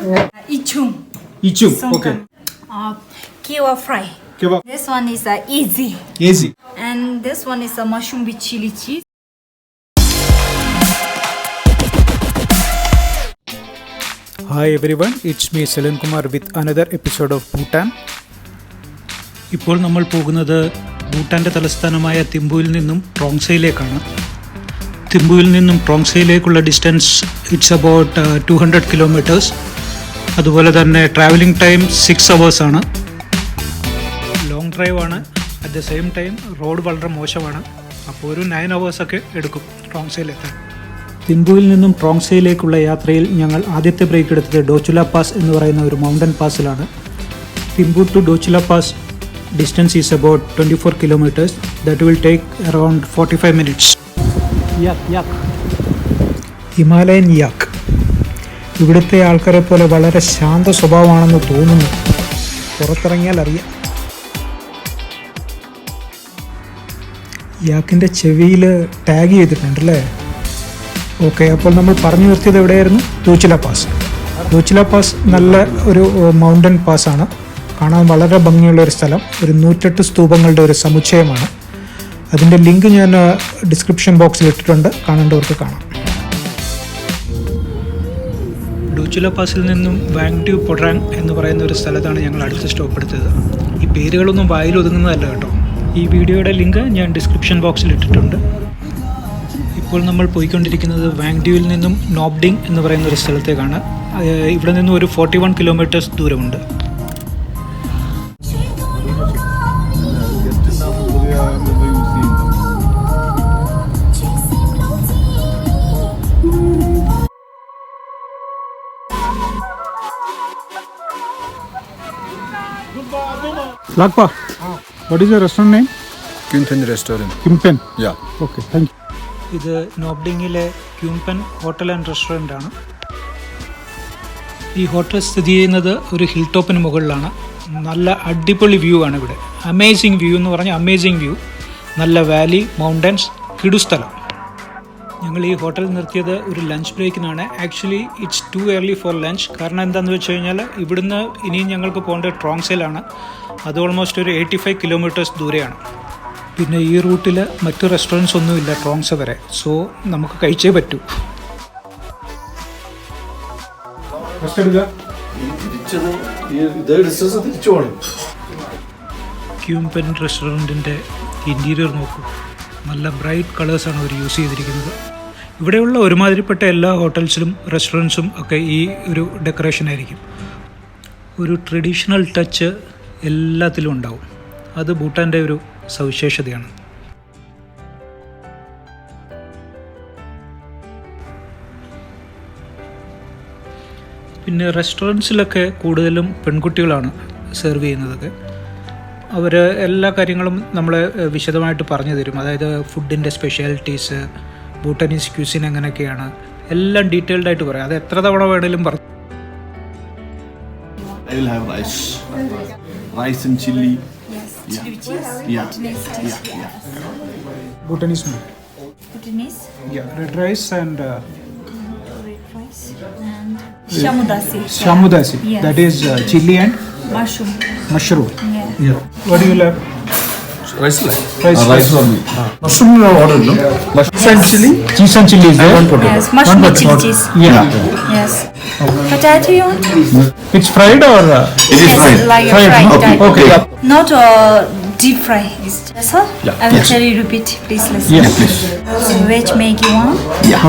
Ichum. Ichum, okay. Kiwa fry. Kiwa. This one is easy. Easy. And this one is a mushroom with chili cheese. Hi everyone, it's me Salin Kumar with another episode of Bhutan. ഇപ്പോൾ നമ്മൾ പോകുന്നത് ഭൂട്ടാൻ്റെ തലസ്ഥാനമായ തിമ്പുവിൽ നിന്നും ട്രോങ്സയിലേക്കാണ്. തിമ്പുവിൽ നിന്നും ട്രോങ്സയിലേക്കുള്ള distance it's about 200 kilometres. അതുപോലെ തന്നെ travelling time 6 hours ആണ്. Long drive ആണ്. At the same time road വളരെ മോശമാണ്. അപ്പോൾ ഒരു 9 hours ഒക്കെ എടുക്കും ട്രോങ്സയിലെത്താൻ. തിമ്പുവിൽ നിന്നും ട്രോങ്സയിലേക്കുള്ള യാത്രയിൽ ഞങ്ങൾ ആദ്യത്തെ ബ്രേക്ക് എടുത്തത് ഡോച്ചുല പാസ് എന്ന് പറയുന്ന ഒരു മൗണ്ടൻ പാസിലാണ്. Thimphu to Dochula pass distance is about 24 kilometers. That will take around 45 minutes. yak Himalayan yak. ഇവിടുത്തെ ആൾക്കാരെ പോലെ വളരെ ശാന്ത സ്വഭാവമാണെന്ന് തോന്നുന്നു. പുറത്തിറങ്ങിയാൽ അറിയാം. യാക്കിൻ്റെ ചെവിയിൽ ടാഗ് ചെയ്തിട്ടുണ്ടല്ലേ. ഓക്കെ, അപ്പോൾ നമ്മൾ പറഞ്ഞു നിർത്തിയത് എവിടെയായിരുന്നു? ഡോച്ചുല പാസ്. ഡോച്ചുല പാസ് നല്ല ഒരു മൗണ്ടൻ പാസ്സാണ്. കാണാൻ വളരെ ഭംഗിയുള്ള ഒരു സ്ഥലം. ഒരു 108 സ്തൂപങ്ങളുടെ ഒരു സമുച്ചയമാണ്. അതിൻ്റെ ലിങ്ക് ഞാൻ ഡിസ്ക്രിപ്ഷൻ ബോക്സിൽ ഇട്ടിട്ടുണ്ട്, കാണേണ്ടവർക്ക് കാണാം. ഡോച്ചുല പാസിൽ നിന്നും വാങ്ഡ്യൂ പൊഡ്രാങ് എന്ന് പറയുന്ന ഒരു സ്ഥലത്താണ് ഞങ്ങൾ അടുത്ത സ്റ്റോപ്പ് എടുത്തത്. ഈ പേരുകളൊന്നും വായിൽ ഒതുങ്ങുന്നതല്ല കേട്ടോ. ഈ വീഡിയോയുടെ ലിങ്ക് ഞാൻ ഡിസ്ക്രിപ്ഷൻ ബോക്സിൽ ഇട്ടിട്ടുണ്ട്. ഇപ്പോൾ നമ്മൾ പോയിക്കൊണ്ടിരിക്കുന്നത് വാങ്ഡ്യൂവിൽ നിന്നും നോബ്ഡിങ് എന്ന് പറയുന്ന ഒരു സ്ഥലത്തേക്കാണ്. ഇവിടെ നിന്നും ഒരു 41 കിലോമീറ്റേഴ്സ് ദൂരമുണ്ട്. Lakpa, what is the restaurant name? Kuenphen Restaurant. Kuenphen? Yeah. Okay, thank you. ഇത് നോബ്ഡിങ്ങിലെ ക്യൂംപെൻ ഹോട്ടൽ ആൻഡ് റെസ്റ്റോറൻ്റ് ആണ്. ഈ ഹോട്ടൽ സ്ഥിതി ചെയ്യുന്നത് ഒരു ഹിൽ ടോപ്പിന് മുകളിലാണ്. നല്ല അടിപൊളി വ്യൂ ആണ് ഇവിടെ. അമേസിങ് വ്യൂ എന്ന് പറഞ്ഞാൽ അമേസിങ് വ്യൂ. നല്ല വാലി, മൗണ്ടൻസ്, കിടുസ്ഥലം. ഞങ്ങൾ ഈ ഹോട്ടൽ നിർത്തിയത് ഒരു ലഞ്ച് ബ്രേക്കിനാണ്. Actually it's too early for lunch. കാരണം എന്താണെന്ന് വെച്ച് കഴിഞ്ഞാൽ ഇവിടുന്ന് ഇനിയും ഞങ്ങൾക്ക് പോകേണ്ടത് ട്രോങ്സയിലാണ്. അത് ഓൾമോസ്റ്റ് ഒരു 85 കിലോമീറ്റേഴ്സ് ദൂരെയാണ്. പിന്നെ ഈ റൂട്ടിൽ മറ്റു റെസ്റ്റോറൻറ്റ്സ് ഒന്നുമില്ല ട്രോങ്സ വരെ. സോ നമുക്ക് കഴിച്ചേ പറ്റൂ. ക്യൂംപെൻ റെസ്റ്റോറൻറ്റിൻ്റെ ഇൻറ്റീരിയർ നോക്കൂ. നല്ല ബ്രൈറ്റ് കളേഴ്സാണ് അവർ യൂസ് ചെയ്തിരിക്കുന്നത്. ഇവിടെയുള്ള ഒരുമാതിരിപ്പെട്ട എല്ലാ ഹോട്ടൽസിലും റെസ്റ്റോറൻറ്റ്സും ഒക്കെ ഈ ഒരു ഡെക്കറേഷൻ ആയിരിക്കും. ഒരു ട്രഡീഷണൽ ടച്ച് എല്ലാത്തിലും ഉണ്ടാവും. അത് ഭൂട്ടാൻ്റെ ഒരു സവിശേഷതയാണ്. പിന്നെ റെസ്റ്റോറൻറ്റ്സിലൊക്കെ കൂടുതലും പെൺകുട്ടികളാണ് സെർവ് ചെയ്യുന്നതൊക്കെ. അവർ എല്ലാ കാര്യങ്ങളും നമ്മളെ വിശദമായിട്ട് പറഞ്ഞു തരും. അതായത് ഫുഡിൻ്റെ സ്പെഷ്യാലിറ്റീസ്, ഭൂട്ടാനീസ് ക്യൂസിൻ എങ്ങനെയൊക്കെയാണ്, എല്ലാം ഡീറ്റെയിൽഡ് ആയിട്ട് പറയാം. അത് എത്ര തവണ വേണേലും പറഞ്ഞു. I will have rice and chili. Yes, chili with cheese. Yeah. Bhutanese meal. Bhutanese. Yeah, red rice and Red rice and shamudasi. shamudasi. Yes. That is chili and Mushroom. Yeah. What do you like? Rice Rice for me. Mushroom you order, no? Cheese and chili. Cheese and chili is there. Yes, mushroom with chili cheese. Yeah. Yes. Potato you want? It's fried or? It is Yes, fried. like a Fried, fried no? type. Okay. Not deep fry. It's just her. Yeah. I will Yes. tell you repeat, please listen. Yes. Please. So veg Maggi one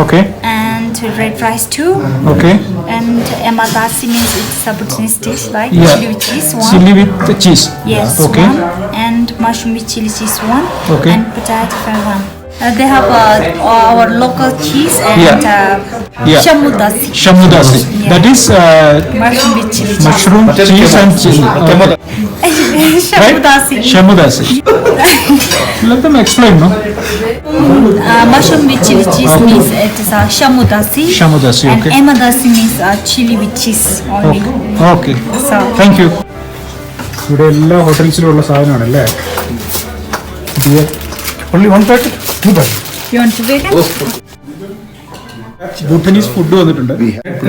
Okay. and red rice 2 Okay. and emadasi means it's a Bhutanese dish like Yeah. chili with cheese 1. Chili with the cheese. Yes, Okay. 1 and mushroom with chili cheese 1 Okay. and potato fry 1. They have our local cheese and Yeah. shamudasi. Shamudasi. Yeah. That is Mushroom with chili cheese. mushroom, cheese and chili. Shamudasi. Shamudasi. Let them explain, no? Mushroom with chili cheese means it is shamudasi. Shamudasi, And okay. emadasi means chili with cheese only. Okay. So Thank you. ഇവിടെ എല്ലാ ഹോട്ടൽസിലും ഉള്ള സാധനമാണല്ലേ. Only one packet? Two packet. you want to vegan? Bhutanese food വന്നിട്ടുണ്ട്.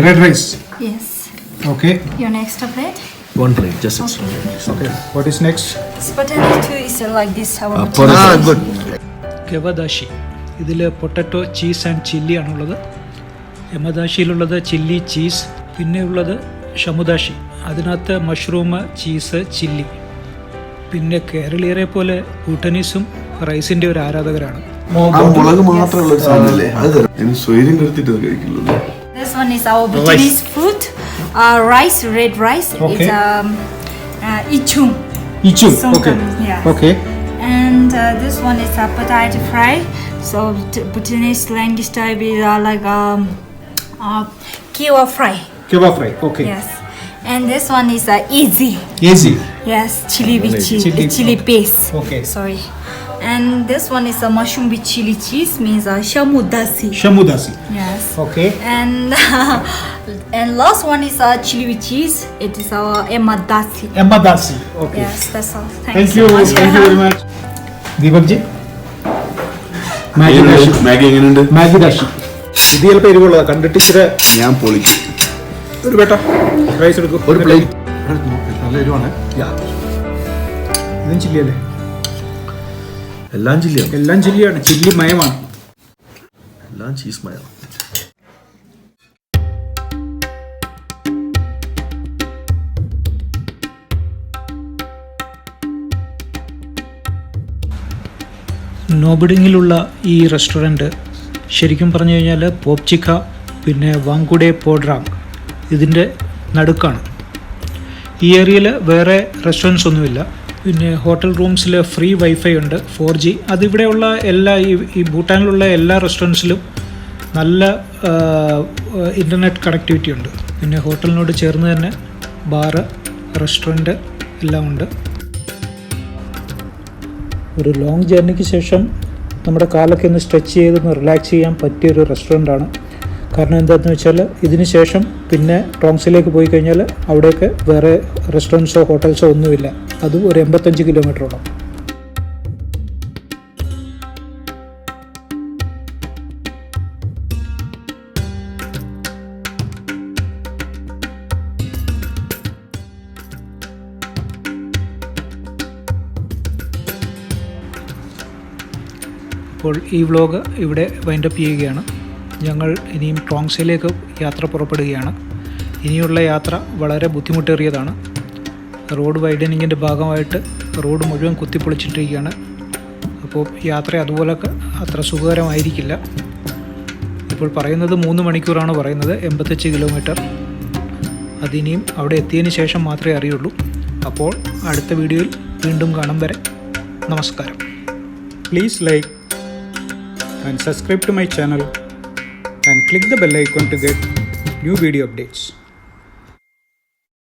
Red rice. Yes. Okay. Your next plate. One plate, just extra. Okay. What is next? This potato too is like this. Our Good. കെവദാഷി. ഇതിൽ potato, cheese and chilli ആണുള്ളത്. യമദാഷിയിലുള്ളത് chilli, cheese. പിന്നെ ഉള്ളത് ഷമുദാഷി. അതിനകത്ത് mushroom, cheese, chilli. പിന്നെ കേരളീയരെ പോലെ ഭൂട്ടനീസും റൈസിൻ്റെ ഒരു ആരാധകരാണ്. മുളക് മാത്രമുള്ള ഒരു സാധനമല്ലേ അത് സ്വൈര്യം കരുത്തിട്ട് കഴിക്കുള്ളൂ. This one is our Bhutanese food. Rice, red rice. Okay. It's ichum. Ichu. Songkang, Okay. yeah. Okay. And this one is a potato fry. So Bhutanese language style is like kiwa fry. Kiwa fry. Okay. Yes. And this one is easy. Easy. Yes, chili with Chili. chili paste. Okay. Sorry. And this one is a mushroom with chili cheese, means shamudasi. ഷമുദാസി. Yes. Okay. And last one is chili with cheese. It is our emadasi. എമ്മദാസി. Okay. Yes, that's all. Thank you. so much. Thank you very much. Deepak ji. Maggi datshi. Maggi എങ്ങനെയുണ്ട്? Maggi datshi. ഇത് ചിലപ്പോൾ എരിവുള്ളതാണ്. കണ്ടിട്ട് ഇച്ചിരി ഞാൻ പൊളിക്കും. ഒരു Beta rice എടുക്കും. ഒരു പ്ലേറ്റ്. നല്ല എരിവാണ്. ഇതും ചില്ലിയല്ലേ? എല്ലാം ചില്ലിയാണ്. എല്ലാം ചില്ലിയാണ്. ചില്ലി മയമാണ്. എല്ലാം ചീസ് മയം. നോബഡിങ്ങിലുള്ള ഈ റെസ്റ്റോറൻറ്റ് ശരിക്കും പറഞ്ഞു കഴിഞ്ഞാൽ പോപ്ചിക്ക പിന്നെ വാങ്കുഡെ പോഡ്രാങ് ഇതിൻ്റെ നടുക്കാണ്. ഈ ഏരിയയിൽ വേറെ റെസ്റ്റോറൻറ്റ്സ് ഒന്നുമില്ല. പിന്നെ ഹോട്ടൽ റൂംസിൽ ഫ്രീ വൈഫൈ ഉണ്ട്, 4G. അതിവിടെയുള്ള ഈ ഭൂട്ടാനിലുള്ള എല്ലാ റെസ്റ്റോറൻറ്റ്സിലും നല്ല ഇൻ്റർനെറ്റ് കണക്ടിവിറ്റി ഉണ്ട്. പിന്നെ ഹോട്ടലിനോട് ചേർന്ന് തന്നെ ബാറ്, റെസ്റ്റോറൻറ്റ് എല്ലാം ഉണ്ട്. ഒരു ലോങ് ജേർണിക്ക് ശേഷം നമ്മുടെ കാലൊക്കെ ഒന്ന് സ്ട്രെച്ച് ചെയ്തൊന്ന് റിലാക്സ് ചെയ്യാൻ പറ്റിയൊരു റെസ്റ്റോറൻ്റാണ്. കാരണം എന്താണെന്ന് വെച്ചാൽ ഇതിന് ശേഷം പിന്നെ ട്രോങ്സയിലേക്ക് പോയി കഴിഞ്ഞാൽ അവിടെയൊക്കെ വേറെ റെസ്റ്റോറൻറ്റ്സോ ഹോട്ടൽസോ ഒന്നുമില്ല. അതും ഒരു 85 കിലോമീറ്ററോളം. അപ്പോൾ ഈ വ്ലോഗ് ഇവിടെ വൈൻഡപ്പ് ചെയ്യുകയാണ്. ഞങ്ങൾ ഇനിയും ട്രോങ്സയിലേക്ക് യാത്ര പുറപ്പെടുകയാണ്. ഇനിയുള്ള യാത്ര വളരെ ബുദ്ധിമുട്ടേറിയതാണ്. റോഡ് വൈഡനിങ്ങിൻ്റെ ഭാഗമായിട്ട് റോഡ് മുഴുവൻ കുത്തിപ്പൊളിച്ചിട്ടിരിക്കുകയാണ്. അപ്പോൾ യാത്ര അതുപോലൊക്കെ അത്ര സുഖകരമായിരിക്കില്ല. ഇപ്പോൾ പറയുന്നത് 3 മണിക്കൂറാണ് പറയുന്നത്, 85 കിലോമീറ്റർ. അതിനിയും അവിടെ എത്തിയതിന് ശേഷം മാത്രമേ അറിയുള്ളൂ. അപ്പോൾ അടുത്ത വീഡിയോയിൽ വീണ്ടും കാണും വരെ നമസ്കാരം. Please like and subscribe to my channel and click the bell icon to get new video updates.